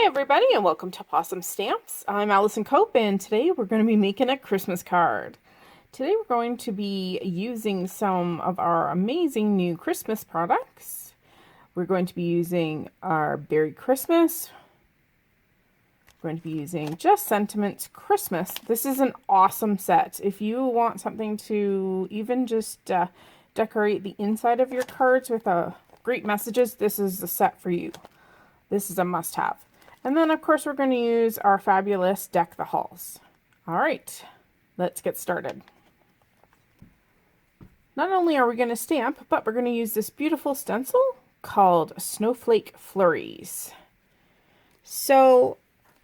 Hi everybody and welcome to Possum Stamps. I'm Allison Cope and today we're going to be making a Christmas card. Today we're going to be using some of our amazing new Christmas products. We're going to be using our Berry Christmas. We're going to be using Just Sentiments Christmas. This is an awesome set. If you want something to even just decorate the inside of your cards with great messages, this is the set for you. This is a must-have. And then, of course, we're going to use our fabulous Deck the Halls. All right, let's get started. Not only are we going to stamp, but we're going to use this beautiful stencil called Snowflake Flurries. So,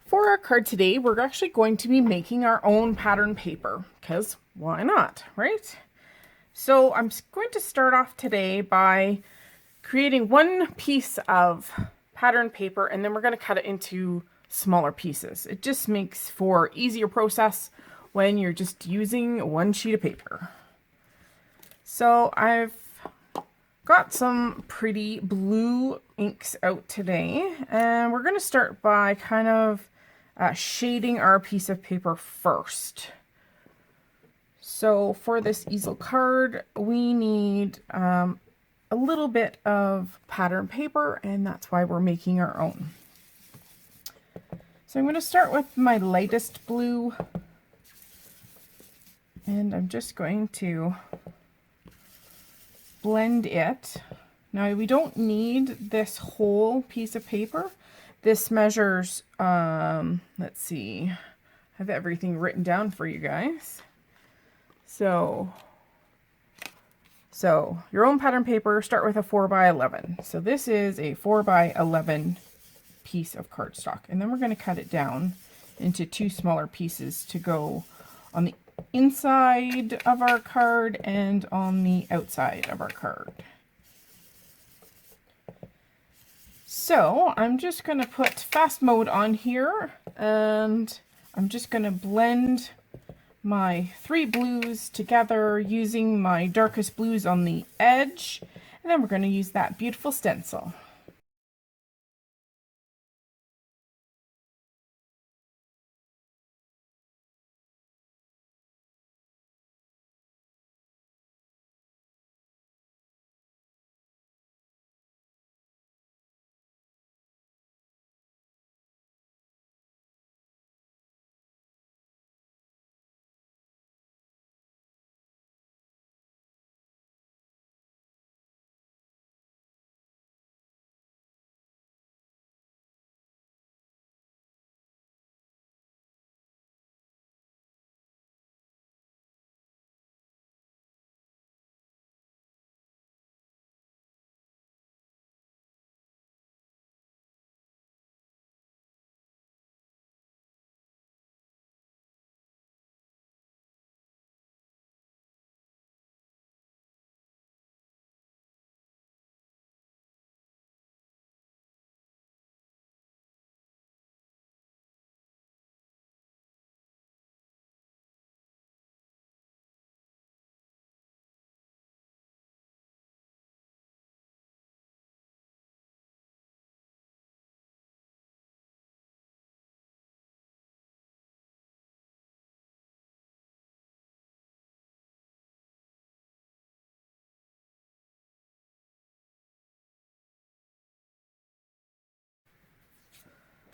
for our card today, we're actually going to be making our own pattern paper, because why not, right? So, I'm going to start off today by creating one piece of pattern paper, and then we're going to cut it into smaller pieces. It just makes for easier process when you're just using one sheet of paper. So I've got some pretty blue inks out today, and we're going to start by kind of shading our piece of paper first. So for this easel card, we need a little bit of pattern paper, and that's why we're making our own. So I'm going to start with my lightest blue, and I'm just going to blend it. Now we don't need this whole piece of paper. This measures, let's see, I have everything written down for you guys. So your own pattern paper, start with a 4x11. So this is a 4x11 piece of cardstock. And then we're going to cut it down into two smaller pieces to go on the inside of our card and on the outside of our card. So I'm just going to put fast mode on here, and I'm just going to blend my three blues together using my darkest blues on the edge, and then we're going to use that beautiful stencil.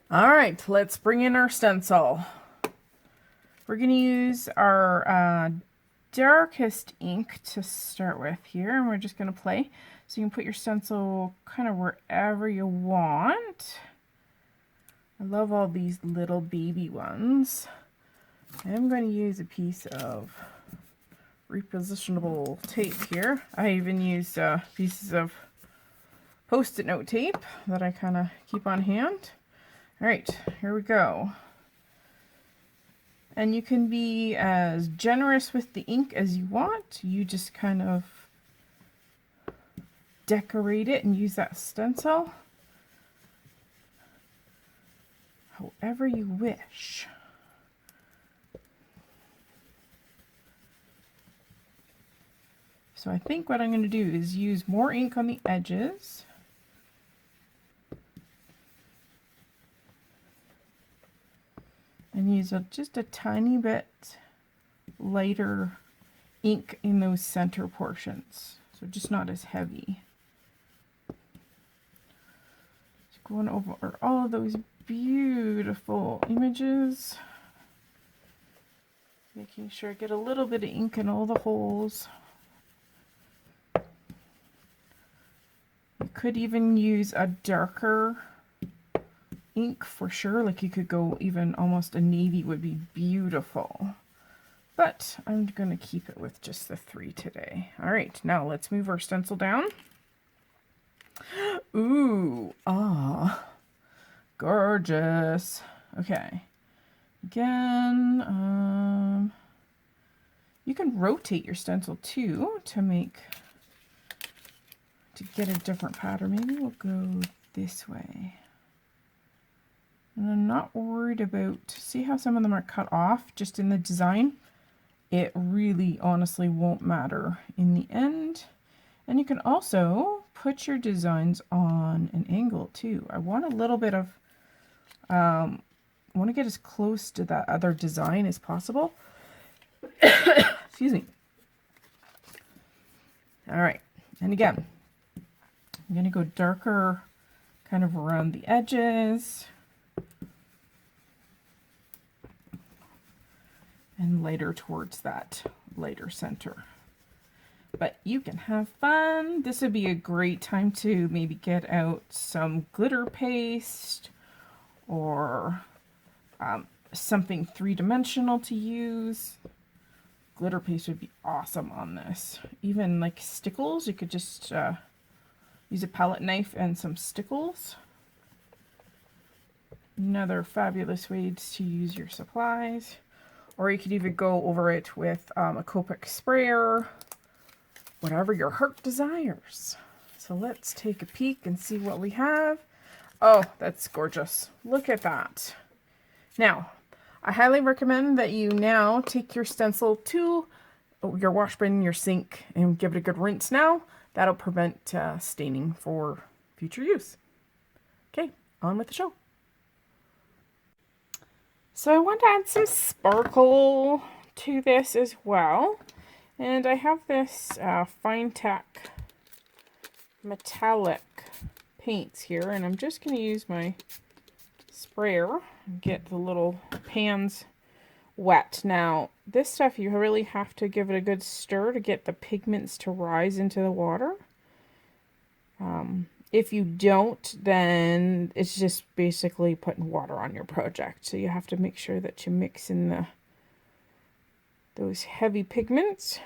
All right, let's bring in our stencil. We're going to use our darkest ink to start with here, and we're just going to play. So you can put your stencil kind of wherever you want. I love all these little baby ones. I'm going to use a piece of repositionable tape here. I even use pieces of Post-it note tape that I kind of keep on hand. All right, here we go. And you can be as generous with the ink as you want. You just kind of decorate it and use that stencil however you wish. So I think what I'm going to do is use more ink on the edges. and use just a tiny bit lighter ink in those center portions, so just not as heavy. Just going over all of those beautiful images, making sure I get a little bit of ink in all the holes. You could even use a darker ink for sure, like you could go even almost a navy would be beautiful. But I'm going to keep it with just the 3 today. All right, now let's move our stencil down. Ooh, gorgeous. Okay, again, you can rotate your stencil too to get a different pattern. Maybe we'll go this way. And I'm not worried about, see how some of them are cut off just in the design? It really honestly won't matter in the end. And you can also put your designs on an angle too. I want a little bit of, I want to get as close to that other design as possible. Excuse me. All right, and again, I'm going to go darker kind of around the edges. And lighter towards that lighter center. But you can have fun. This would be a great time to maybe get out some glitter paste or something 3-dimensional to use. Glitter paste would be awesome on this. Even like stickles, you could just use a palette knife and some stickles. Another fabulous way to use your supplies. Or you could even go over it with a Copic sprayer, whatever your heart desires. So let's take a peek and see what we have. Oh, that's gorgeous. Look at that. Now, I highly recommend that you now take your stencil to your wash bin, your sink, and give it a good rinse now. That'll prevent staining for future use. Okay, on with the show. So I want to add some sparkle to this as well. And I have this Fine Tack metallic paints here. And I'm just going to use my sprayer and get the little pans wet. Now, this stuff you really have to give it a good stir to get the pigments to rise into the water. If you don't, then it's just basically putting water on your project. So you have to make sure that you mix in those heavy pigments.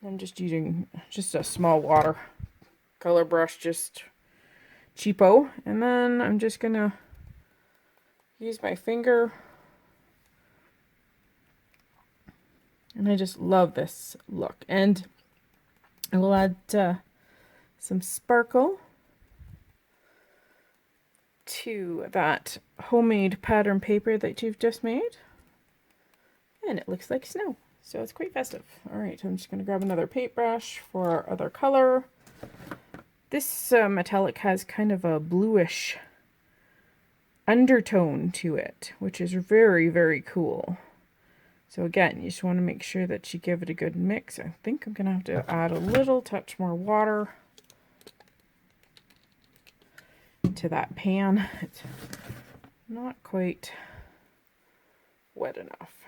I'm just using just a small watercolor brush, just cheapo. And then I'm just going to use my finger. And I just love this look. And I will add some sparkle to that homemade pattern paper that you've just made. And it looks like snow, so it's quite festive. All right, I'm just going to grab another paintbrush for our other color. This metallic has kind of a bluish undertone to it, which is very, very cool. So again, you just want to make sure that you give it a good mix. I think I'm going to have to add a little touch more water to that pan. It's not quite wet enough.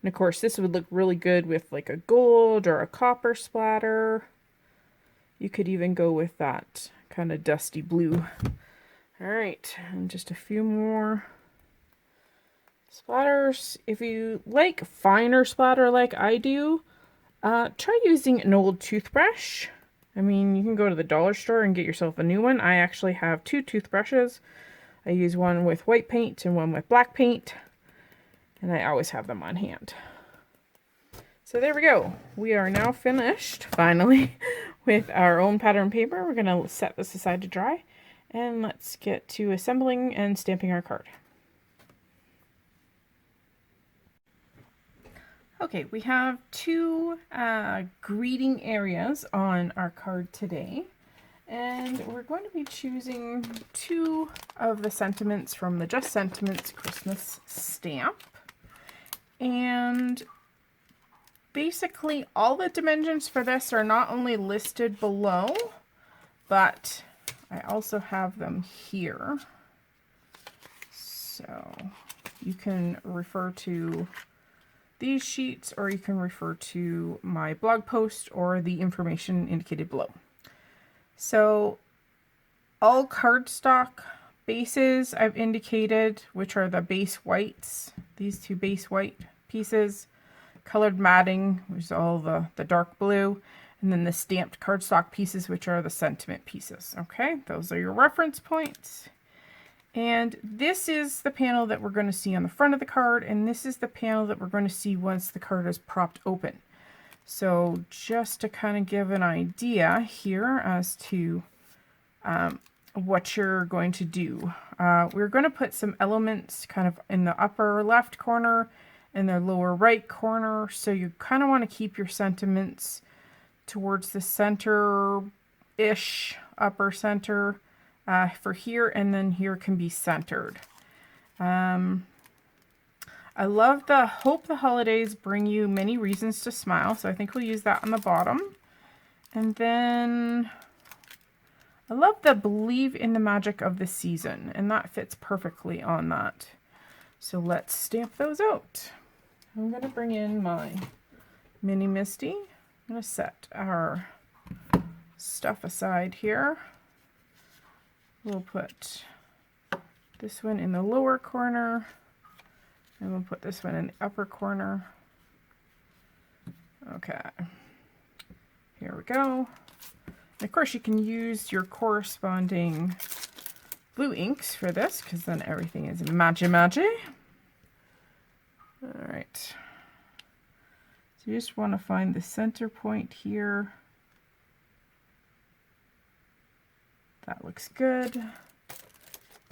And of course, this would look really good with like a gold or a copper splatter. You could even go with that kind of dusty blue. All right, and just a few more splatters. If you like finer splatter like I do, try using an old toothbrush. I mean, you can go to the dollar store and get yourself a new one. I actually have 2 toothbrushes. I use one with white paint and one with black paint, and I always have them on hand. So there we go. We are now finished, finally, with our own pattern paper. We're going to set this aside to dry, and let's get to assembling and stamping our card. Okay, we have 2 greeting areas on our card today. And we're going to be choosing 2 of the sentiments from the Just Sentiments Christmas stamp. And basically all the dimensions for this are not only listed below, but I also have them here. So you can refer to these sheets, or you can refer to my blog post or the information indicated below. So all cardstock bases I've indicated, which are the base whites, these 2 base white pieces, colored matting, which is all the dark blue, and then the stamped cardstock pieces, which are the sentiment pieces. Okay, those are your reference points. And this is the panel that we're going to see on the front of the card, and this is the panel that we're going to see once the card is propped open. So just to kind of give an idea here as to what you're going to do. We're going to put some elements kind of in the upper left corner and the lower right corner. So you kind of want to keep your sentiments towards the center-ish, upper center for here, and then here can be centered. I love the Hope the Holidays Bring You Many Reasons to Smile, so I think we'll use that on the bottom. And then I love the Believe in the Magic of the Season, and that fits perfectly on that. So let's stamp those out. I'm going to bring in my Mini Misty. I'm going to set our stuff aside here. We'll put this one in the lower corner, and we'll put this one in the upper corner. Okay, here we go. And of course you can use your corresponding blue inks for this, because then everything is magi-magi. All right, so you just want to find the center point here. That looks good.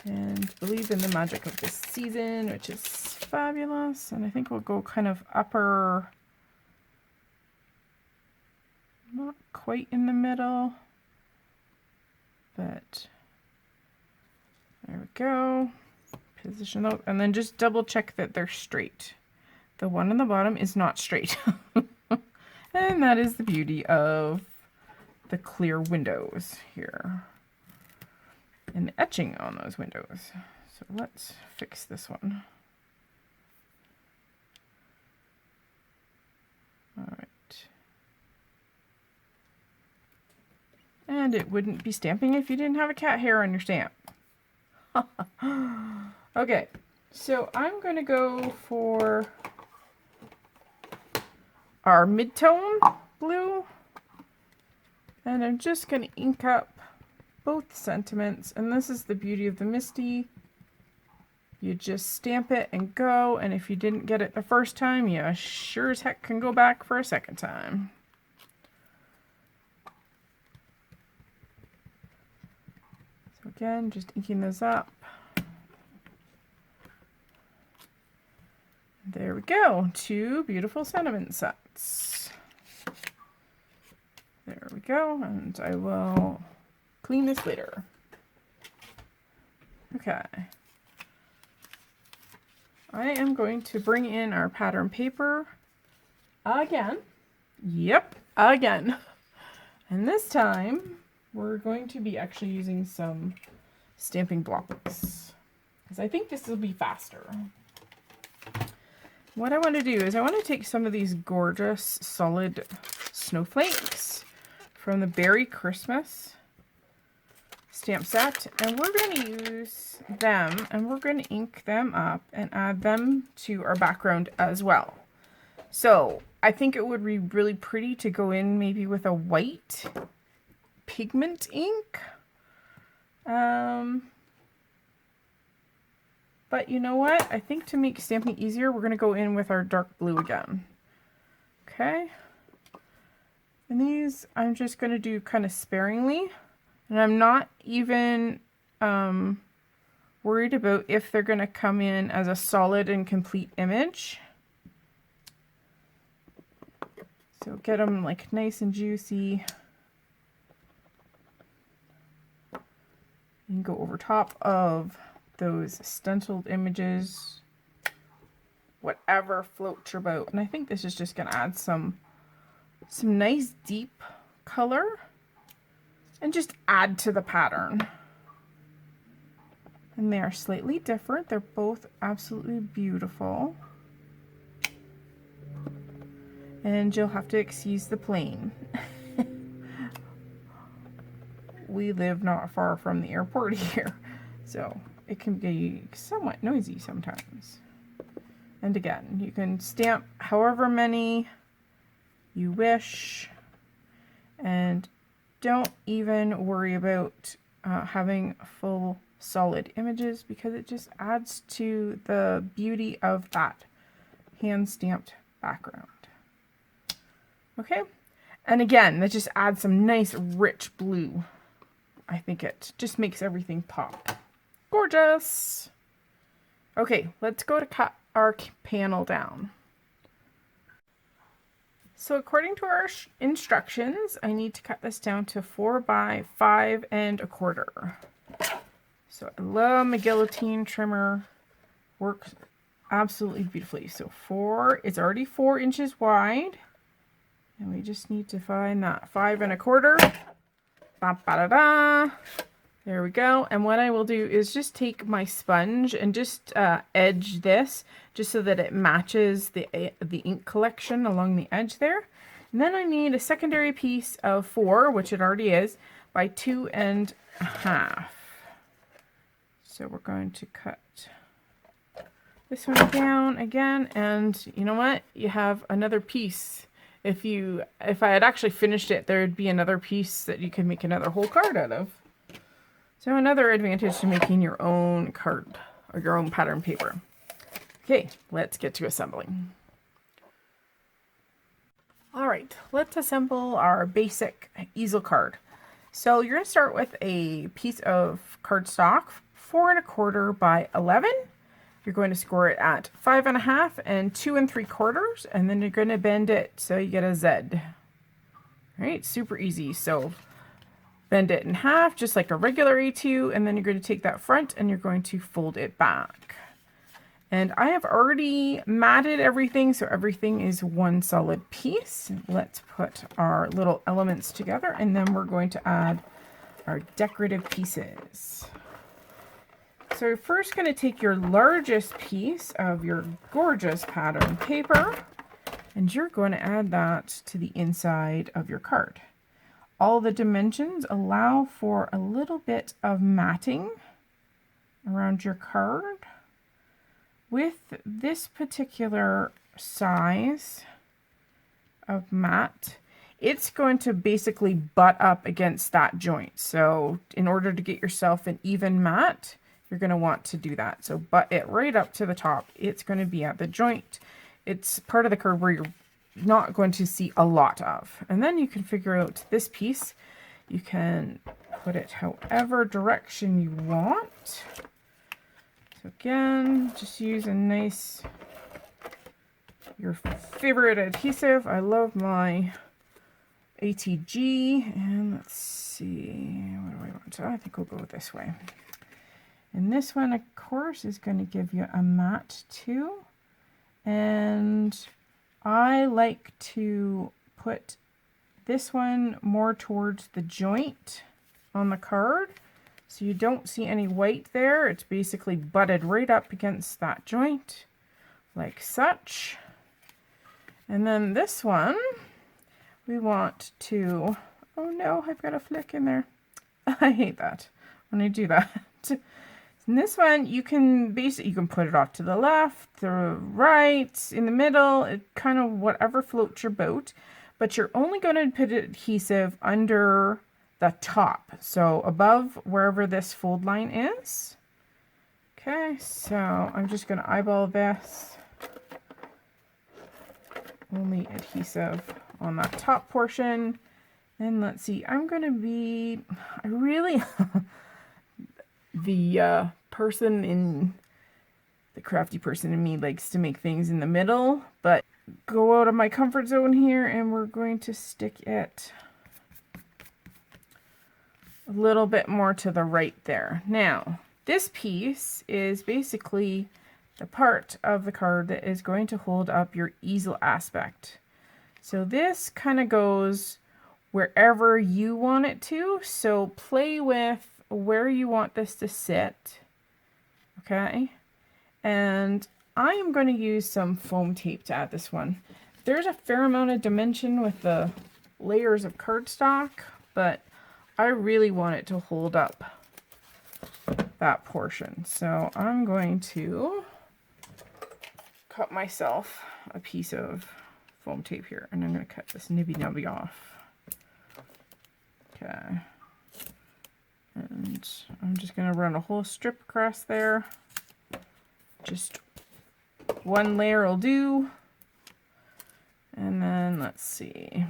And Believe in the Magic of this Season, which is fabulous. And I think we'll go kind of upper, not quite in the middle, but there we go. Position those, and then just double check that they're straight. The one on the bottom is not straight. And that is the beauty of the clear windows here and the etching on those windows. So let's fix this one. All right. And it wouldn't be stamping if you didn't have a cat hair on your stamp. Okay, so I'm going to go for our mid-tone blue, and I'm just going to ink up both sentiments. And this is the beauty of the Misty. You just stamp it and go, and if you didn't get it the first time, you sure as heck can go back for a second time. So again, just inking those up. There we go, 2 beautiful sentiment sets. There we go, and I will clean this later. Okay. I am going to bring in our pattern paper again. Yep, again. And this time, we're going to be actually using some stamping blocks, because I think this will be faster. What I want to do is I want to take some of these gorgeous solid snowflakes from the Berry Christmas stamp set, and we're going to use them, and we're going to ink them up and add them to our background as well. So I think it would be really pretty to go in maybe with a white pigment ink. But you know what? I think to make stamping easier, we're going to go in with our dark blue again. Okay. And these I'm just going to do kind of sparingly. And I'm not even worried about if they're going to come in as a solid and complete image. So get them like nice and juicy. and go over top of those stenciled images, whatever floats your boat. And I think this is just going to add some nice deep color and just add to the pattern. And they are slightly different. They're both absolutely beautiful. And you'll have to excuse the plane. We live not far from the airport here, so it can be somewhat noisy sometimes. And again, you can stamp however many you wish, and don't even worry about having full solid images, because it just adds to the beauty of that hand stamped background. Okay, and again, that just adds some nice rich blue. I think it just makes everything pop. Gorgeous. Okay, let's go to cut our panel down. So according to our instructions, I need to cut this down to 4 by 5 1/4. So I love my guillotine trimmer. Works absolutely beautifully. So it's already 4 inches wide. And we just need to find that 5 1/4. Ba-ba-da-da. There we go. And what I will do is just take my sponge and just edge this just so that it matches the ink collection along the edge there. And then I need a secondary piece of 4, which it already is, by 2 1/2. So we're going to cut this one down again, and you know what? You have another piece. If I had actually finished it, there would be another piece that you could make another whole card out of. So another advantage to making your own card or your own pattern paper. Okay, let's get to assembling. All right, let's assemble our basic easel card. So you're going to start with a piece of cardstock, 4 1/4 by 11. You're going to score it at 5 1/2 and 2 3/4, and then you're going to bend it so you get a Z. All right, super easy. So bend it in half, just like a regular A2, and then you're going to take that front and you're going to fold it back. And I have already matted everything, so everything is one solid piece. Let's put our little elements together, and then we're going to add our decorative pieces. So you're first going to take your largest piece of your gorgeous pattern paper, and you're going to add that to the inside of your card. All the dimensions allow for a little bit of matting around your card. With this particular size of mat, it's going to basically butt up against that joint. So in order to get yourself an even mat, you're going to want to do that. So butt it right up to the top. It's going to be at the joint. It's part of the card where you're not going to see a lot of. And then you can figure out this piece. You can put it however direction you want. So again, just use a nice, your favorite adhesive. I love my ATG. And let's see, what do I want to, I think we'll go this way. And this one, of course, is going to give you a mat too. And I like to put this one more towards the joint on the card. So you don't see any white there. It's basically butted right up against that joint, like such. And then this one, we want to, oh no, I've got a flick in there. I hate that when I do that. And this one, you can put it off to the left, the right, in the middle, it kind of whatever floats your boat. But you're only going to put adhesive under the top, so above wherever this fold line is. Okay, so I'm just going to eyeball this. Only adhesive on that top portion. And let's see, I'm going to be, I really, the crafty person in me likes to make things in the middle, but go out of my comfort zone here, and we're going to stick it a little bit more to the right there. Now, this piece is basically the part of the card that is going to hold up your easel aspect. So this kind of goes wherever you want it to. So play with where you want this to sit. Okay. And I am going to use some foam tape to add this one. There's a fair amount of dimension with the layers of cardstock, but I really want it to hold up that portion. So I'm going to cut myself a piece of foam tape here, and I'm going to cut this nibby-nubby off. Okay. And I'm just going to run a whole strip across there. Just one layer will do. And then let's see.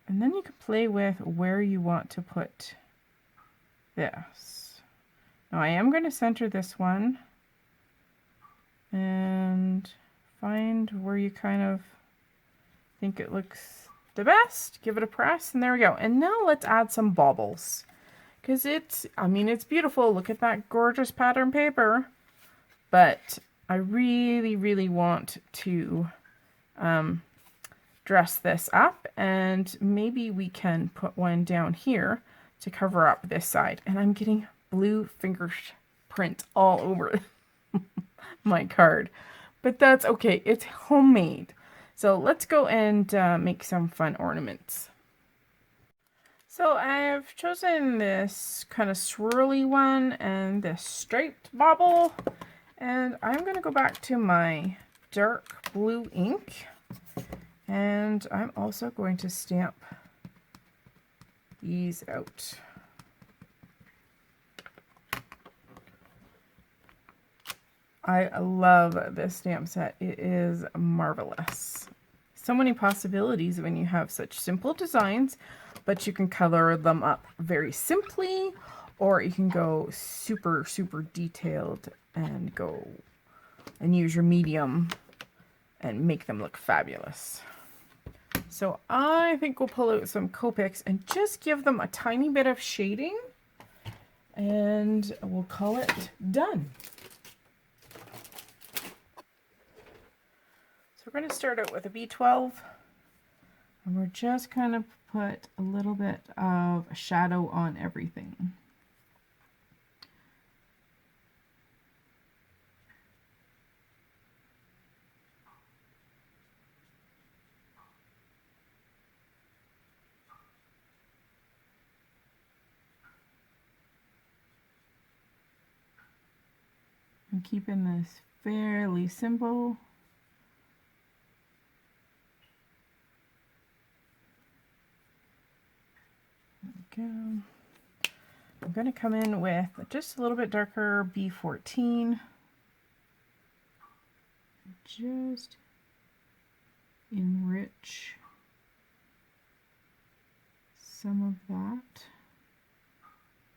And then you can play with where you want to put this. Now I am going to center this one and find where you kind of think it looks the best. Give it a press, and there we go. And now let's add some baubles. Because it's beautiful. Look at that gorgeous pattern paper. But I really, really want to dress this up. And maybe we can put one down here to cover up this side. And I'm getting blue fingerprint all over my card. But that's okay. It's homemade. So let's go and make some fun ornaments. So I've chosen this kind of swirly one and this striped bauble, and I'm going to go back to my dark blue ink, and I'm also going to stamp these out. I love this stamp set. It is marvelous. So many possibilities when you have such simple designs, but you can color them up very simply, or you can go super, super detailed and go and use your medium and make them look fabulous. So I think we'll pull out some Copics and just give them a tiny bit of shading, and we'll call it done. So we're going to start out with a B12, and we're just kind of put a little bit of a shadow on everything. I'm keeping this fairly simple. I'm going to come in with just a little bit darker B14. Just enrich some of that.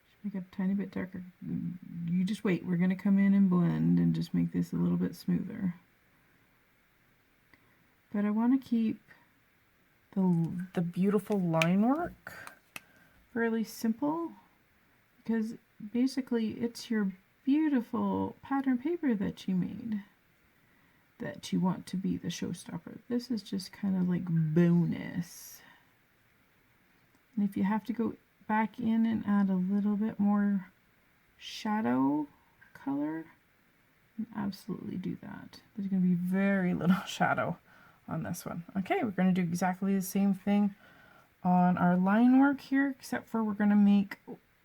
Just make it a tiny bit darker. You just wait. We're going to come in and blend and just make this a little bit smoother. But I want to keep the beautiful line work fairly simple, because basically it's your beautiful pattern paper that you made that you want to be the showstopper. This is just kind of like bonus. And if you have to go back in and add a little bit more shadow color, absolutely do that. There's going to be very little shadow on this one. Okay, we're going to do exactly the same thing on our line work here, except for we're going to make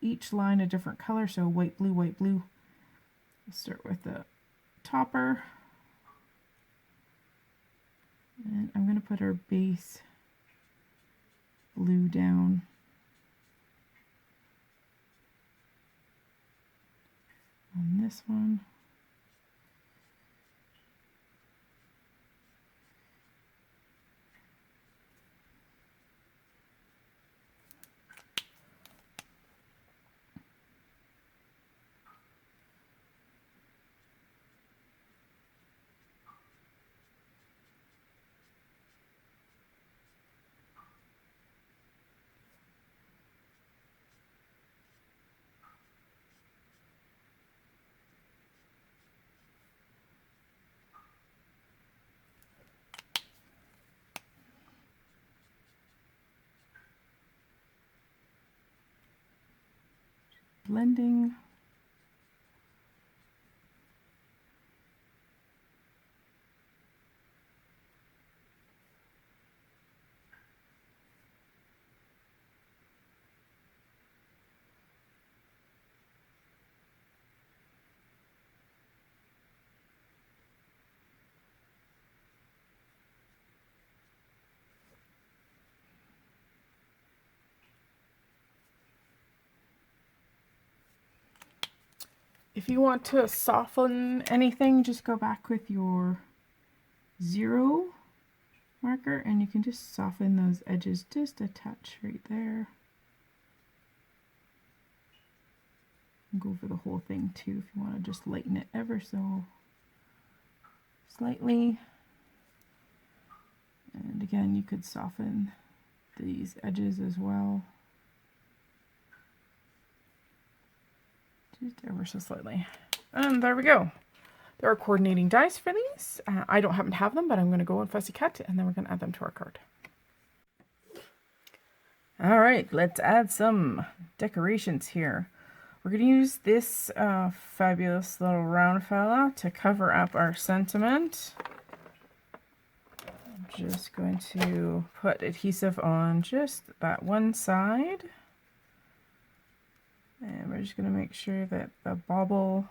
each line a different color. So white, blue, white, blue. Let's start with the topper. And I'm going to put our base blue down. On this one. blending. If you want to soften anything, just go back with your 0 marker and you can just soften those edges just a touch right there. And go for the whole thing too if you want to just lighten it ever so slightly. And again, you could soften these edges as well. Just ever so slightly. And there we go. There are coordinating dies for these. I don't happen to have them, but I'm going to go and fussy cut, and then we're going to add them to our card. All right, let's add some decorations here. We're going to use this fabulous little round fella to cover up our sentiment. I'm just going to put adhesive on just that one side. And we're just going to make sure that the bauble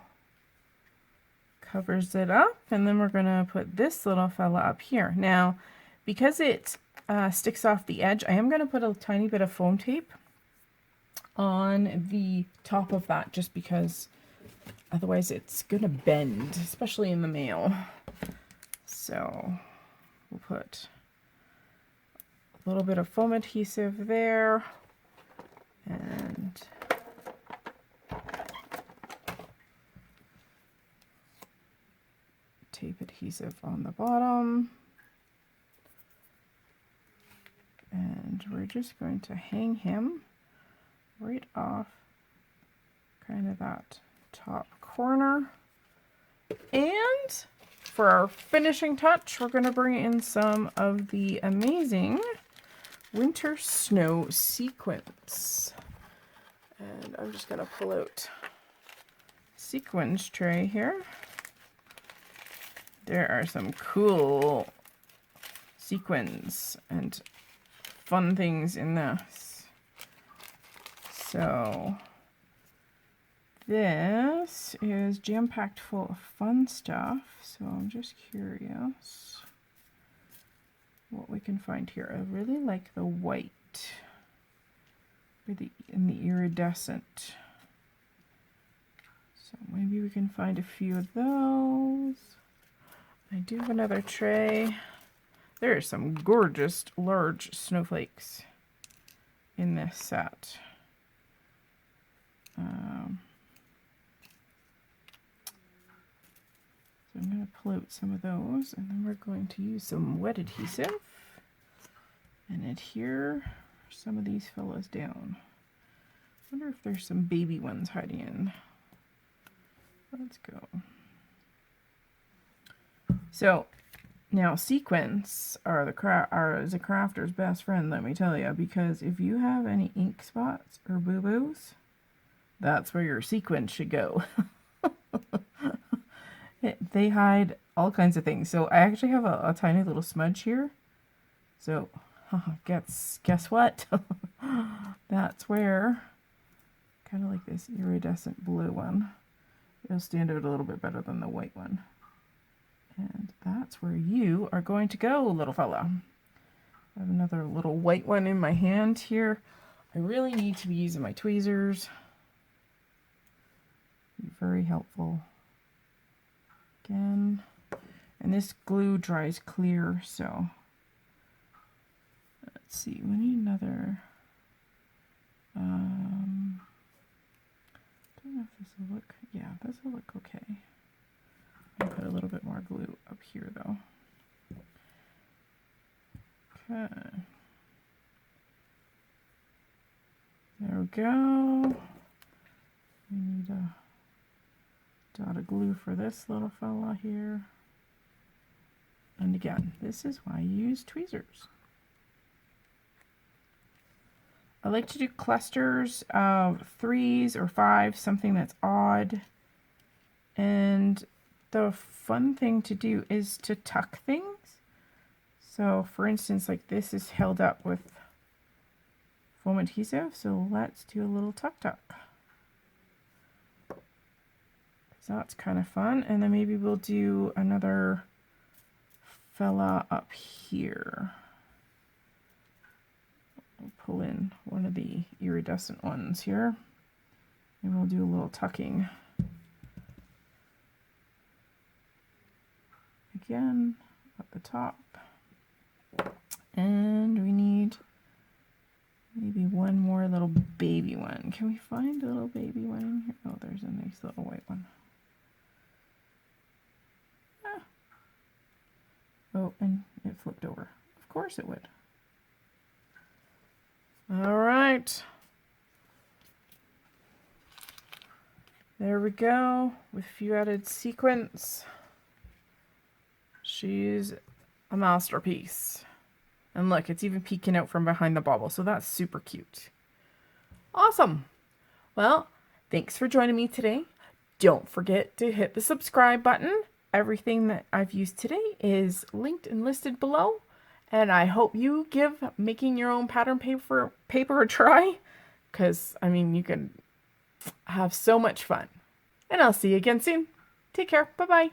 covers it up. And then we're going to put this little fella up here. Now, because it sticks off the edge, I am going to put a tiny bit of foam tape on the top of that, just because otherwise it's going to bend, especially in the mail. So we'll put a little bit of foam adhesive there. And tape adhesive on the bottom, and we're just going to hang him right off kind of that top corner. And for our finishing touch, we're going to bring in some of the amazing winter snow sequins, and I'm just going to pull out sequins tray here. There are some cool sequins and fun things in this. So this is jam-packed full of fun stuff. So I'm just curious what we can find here. I really like the white and the iridescent. So maybe we can find a few of those. I do have another tray. There are some gorgeous large snowflakes in this set. So I'm going to pull out some of those, and then we're going to use some wet adhesive and adhere some of these fellas down. I wonder if there's some baby ones hiding in. Let's go. So now sequins are the crafter's best friend, let me tell you, because if you have any ink spots or boo-boos, that's where your sequins should go. They hide all kinds of things. So I actually have a tiny little smudge here. So guess what? That's where, kind of like this iridescent blue one, it'll stand out a little bit better than the white one. And that's where you are going to go, little fella. I have another little white one in my hand here. I really need to be using my tweezers. Very helpful. Again. And this glue dries clear, so let's see, we need another, I don't know if this will look, yeah, this will look okay. I'll put a little bit more glue up here though. Okay. There we go. We need a dot of glue for this little fella here. And again, this is why you use tweezers. I like to do clusters of 3s or 5s, something that's odd. And the fun thing to do is to tuck things. So for instance, like this is held up with foam adhesive, so let's do a little tuck. So that's kind of fun. And then maybe we'll do another fella up here. We'll pull in one of the iridescent ones here, and we'll do a little tucking. Again, at the top. And we need maybe one more little baby one. Can we find a little baby one in here? Oh, there's a nice little white one. Ah. Oh, and it flipped over. Of course it would. All right. There we go, with a few added sequins. She's a masterpiece. And look, it's even peeking out from behind the bauble, so that's super cute. Awesome. Well, thanks for joining me today. Don't forget to hit the subscribe button. Everything that I've used today is linked and listed below. And I hope you give making your own pattern paper a try, because, I mean, you can have so much fun. And I'll see you again soon. Take care. Bye-bye.